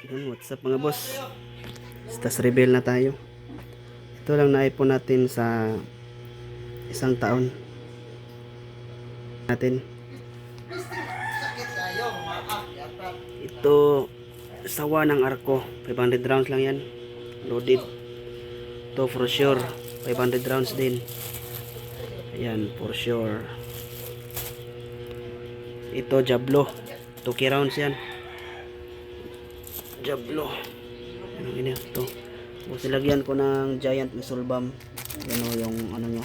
Yun, what's up mga boss? Status reveal na tayo. Ito lang naipon natin sa isang taon natin. Ito sawa ng arko, 500 rounds lang yan, loaded. Ito for sure 500 rounds din. Ayan, for sure. Ito Jablo, 2 rounds yan. Jablo. Ano ini ito? Tapos ilagyan ko ng giant missile bomb. Yan o yung ano nyo,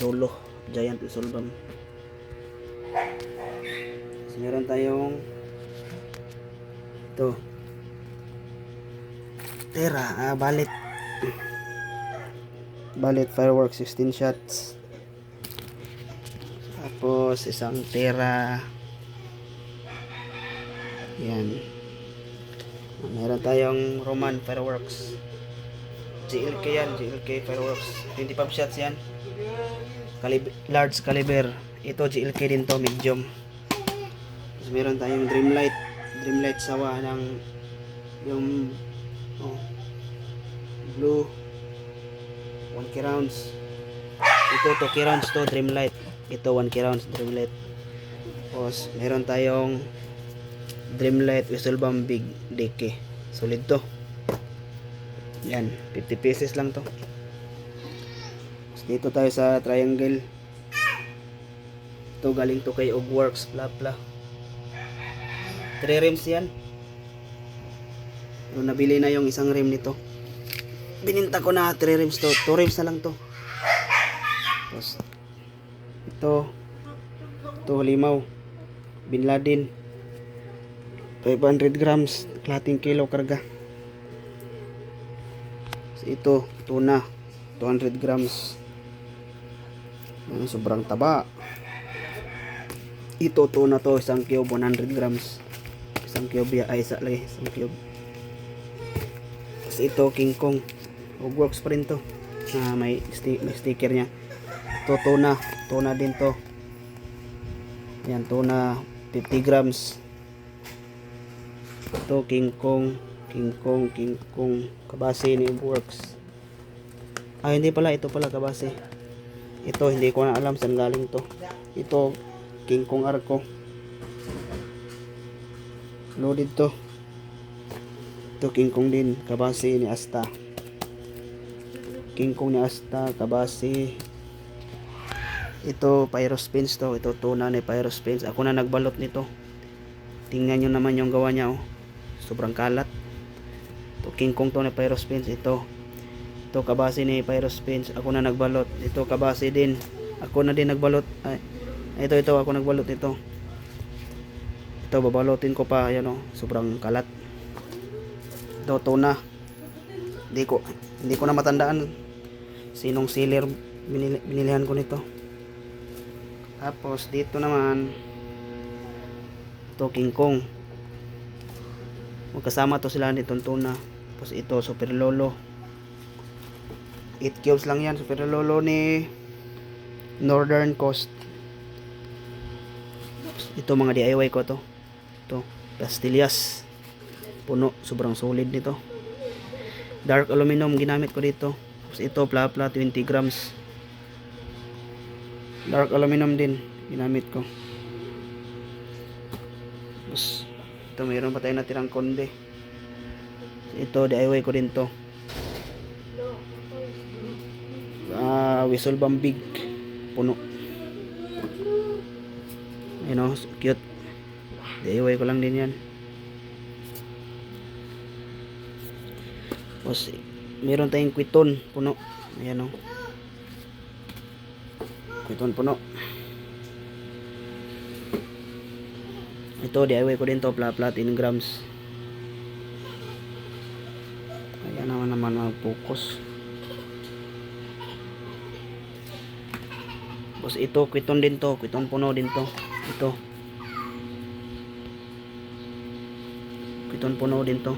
dolo, giant missile bomb. So, meron tayong ito Tera, balit fireworks 16 shots. Tapos isang Tera. Yan. Meron tayong Roman fireworks. GLK yan, GLK fireworks. 25 shots yan. Large caliber. Ito GLK din to, medium. Tapos meron tayong Dreamlight sawa ng yung blue 1 rounds. Ito 2 rounds to Dreamlight. Ito 1 rounds Dreamlight. Tapos meron tayong Dreamlight whistle bomb big DK. Solid to. Yan, 50 pieces lang to. Tapos dito tayo sa triangle. Ito galing to kay Ogworks bla bla. 3 rims yan. So, nabili na yung isang rim nito. Bininta ko na 3 rims to. 2 rims na lang to. Tapos ito limaw Bin Laden 500 grams, kalating kilo karga. So, ito tuna 200 grams. Sobrang taba. Ito tuna to, isang cube 100 grams. Isang cube ay isa lagi, isang cube. Tapos ito King Kong, Ogworks pa rin to. May sticker nya. Ito tuna din to. Yan, tuna 50 grams. Ito King Kong kabase ni Ogworks. Hindi pala, ito pala kabase. Ito hindi ko na alam saan galing to. Ito King Kong arko, loaded to. Ito King Kong din, kabase ni Asta. King Kong ni Asta, kabase. Ito pyrospins to. Ito tuna ni pyrospins. Ako na nagbalot nito. Tingnan nyo naman yung gawa niya, oh. Sobrang kalat. Ito King Kong to ni pyrospins. Ito kabase ni pyrospins. Ako na nagbalot. Ito kabase din. Ako na din nagbalot. Ito ako nagbalot nito. Ito babalotin ko pa. Ayan, oh. Sobrang kalat. Ito tuna. Hindi ko na matandaan sinong seller binilihan ko nito. Tapos dito naman ito King Kong. Magkasama to sila nitong tuna. Tapos ito Super Lolo, 8 cubes lang yan. Super Lolo ni Northern Coast. Ito mga DIY ko to. Ito pastillas puno, sobrang solid nito. Dark aluminum ginamit ko dito. Tapos ito Plapla 20 grams. Dark aluminum din ginamit ko. Tapos ito mayroon pa tayo natirang konde. Ito DIY ko din to. Whistle bomb big puno. Ayun, cute. DIY ko lang din yan. Tapos meron tayong kwiton puno. Ayan, kwiton puno. Ito DIY ko din to, Plapla 10 grams. Ayan naman mag-focus. Tapos ito kwiton din to, kwiton puno din to. Ito kwiton puno din to.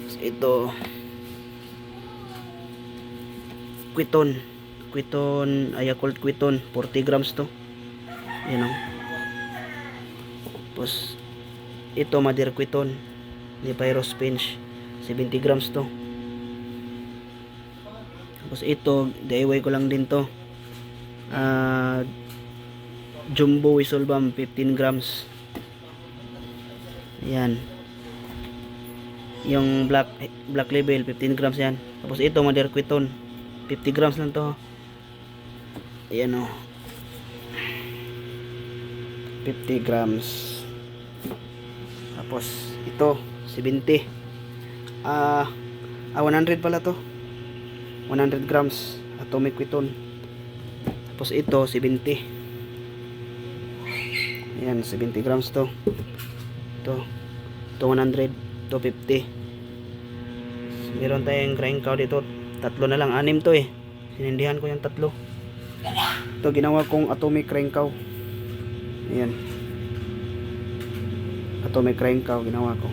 Tapos ito kwiton Ayakult kwiton 40 grams to. Ayan, tapos ito Mother Quiton ni Pyros Pinch, 70 grams to. Tapos ito DIY ko lang din to, Jumbo Whistle Bomb, 15 grams. Ayan, yung black label 15 grams yan. Tapos ito Mother Quiton, 50 grams lang to. Ayan o, 50 grams. Tapos ito 70, 100 pala to, 100 grams Atomic Quiton. Tapos ito 70. Ayan, 70 grams to. Ito 100, ito 50. Meron tayong crank cow dito, tatlo na lang, 6 to eh, sinindihan ko yung tatlo. Ito ginawa kong atomic crank cow. Ayan, atomic crank cow ginawa ko.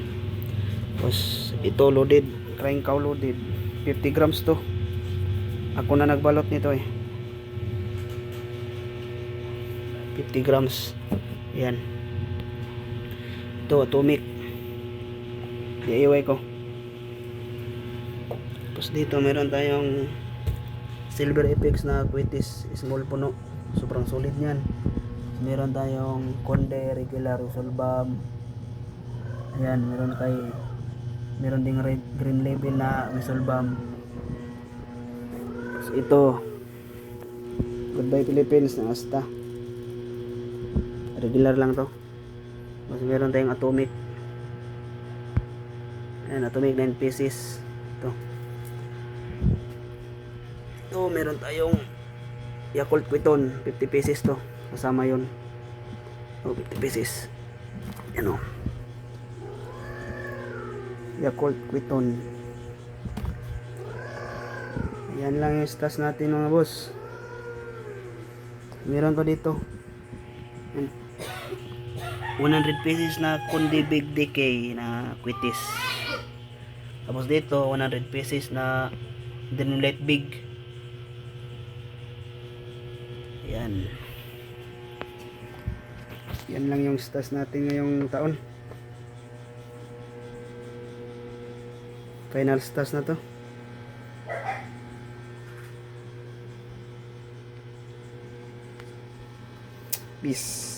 Tapos ito loaded, crank cow loaded, 50 grams to. Ako na nagbalot nito eh, 50 grams. Ayan, ito atomic, DIY ko. Tapos dito meron tayong Silver Apex na Quitis small puno, sobrang solid niyan. Meron tayong Conde regular whistle bomb. Ayan, meron ding green label na whistle bomb. Tapos ito Goodbye Philippines na Asta, regular lang to. Tapos meron tayong atomic, ayan, atomic 9 pieces. Ito meron tayong Yakult Quiton, 50 pieces to, kasama yun. 50 pieces. Yan o, Yakult Quiton. Yan lang yung stats natin mga boss. Meron pa dito 100 pieces na Kundi Big Decay na Quitis. Tapos dito 100 pieces na Denolite Big. Yan. Yan lang yung stats natin ngayong taon. Final stats na to. Peace.